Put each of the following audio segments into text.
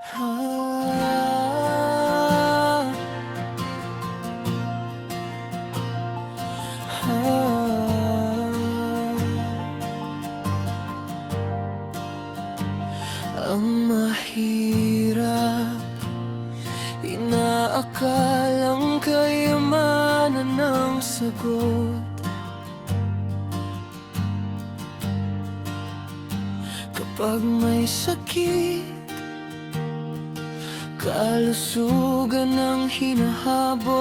Ah, ang mahirap, inaakalang kayamanan ng sagot. Kapag may sakit, kalusugan ang hinahabol.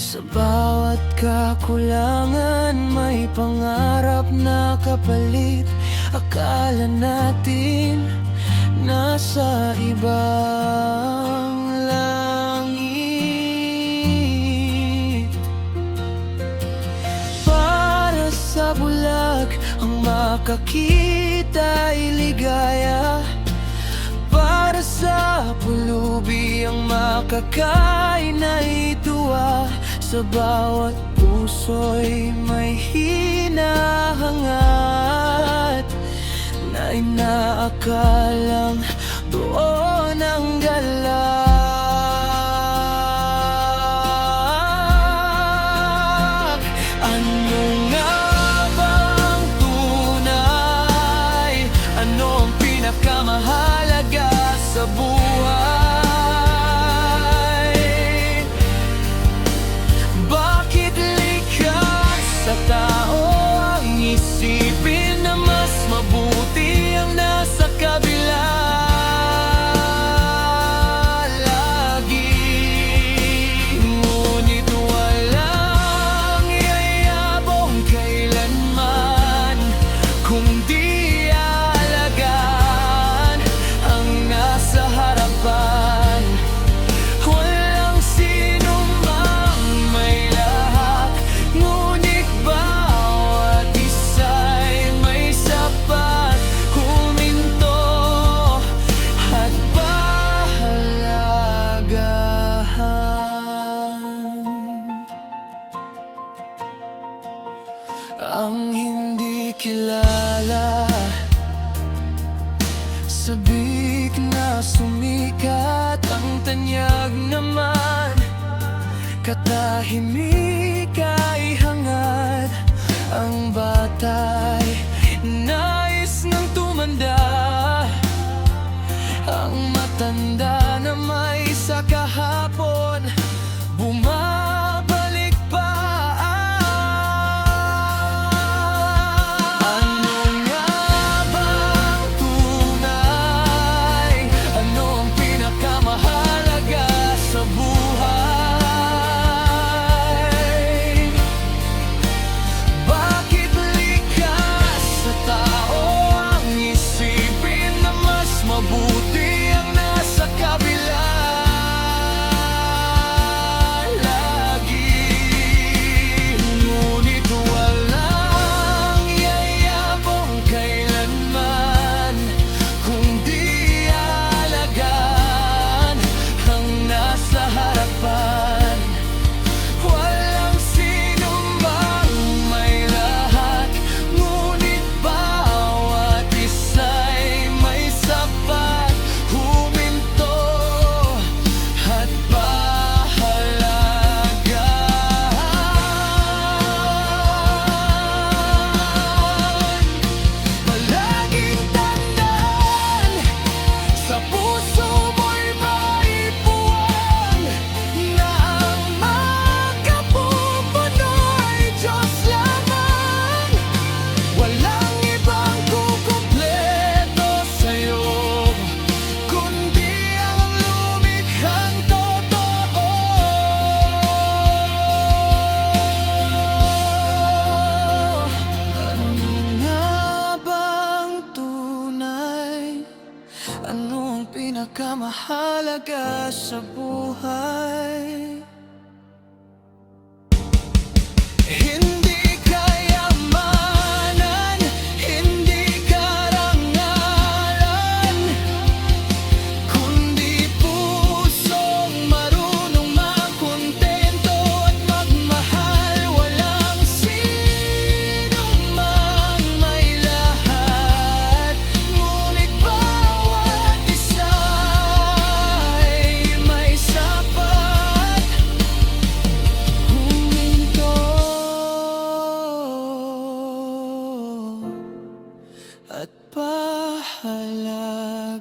Sa bawat kakulangan may pangarap na kapalit. Akala natin nasa ibang langit. Para sa bulag ang makakita ay ligaya. Para sa pulubi ang makakain ay tuwa. Sa bawat puso'y may hinahangat na inaakalang doon ang galak. Ano nga bang tunay? Ano ang pinakamahalaga sa buhay? Bakit likas sa tao ang isipin na mas mabuti ang nasa kabila lagi? Ngunit walang yayabong kailanman kung di alagaan ang nasa harapan. Walang sino mang may lahat, ngunit bawat isa'y may sapat. Huminto at pahalagahan ang hindi kilala. Sabik na sumikat ang tanyag naman. Katahimik ay hangad. Ang bata'y nais ng tumanda. Ang matanda na may sa kahapon bumabalik pa. Ano nga bang tunay? Ano ang pinakamahalaga sa buhay? Bakit likas sa tao ang isipin na mas mabuti ang nasa kabila lagi? Ngunit walang yayabong kailanman kung di alagaan ang nasa harapan. Walang sino mang may lahat, ngunit bawat isa'y may sapat. Huminto at pahalagahan. Palaging tandaan, sa puso mo'y maipuwan na ang makapupuno ay Diyos lamang. Walang ibang kukumpleto sa'yo kundi ang lumikhang totoo. Ano nga bang tunay? Ano ang pinakamahalaga sa buhay? Hindi kayamanan, hindi karangalan, kundi pusong marunong makontento at magmahal. Walang sino pahalagahan.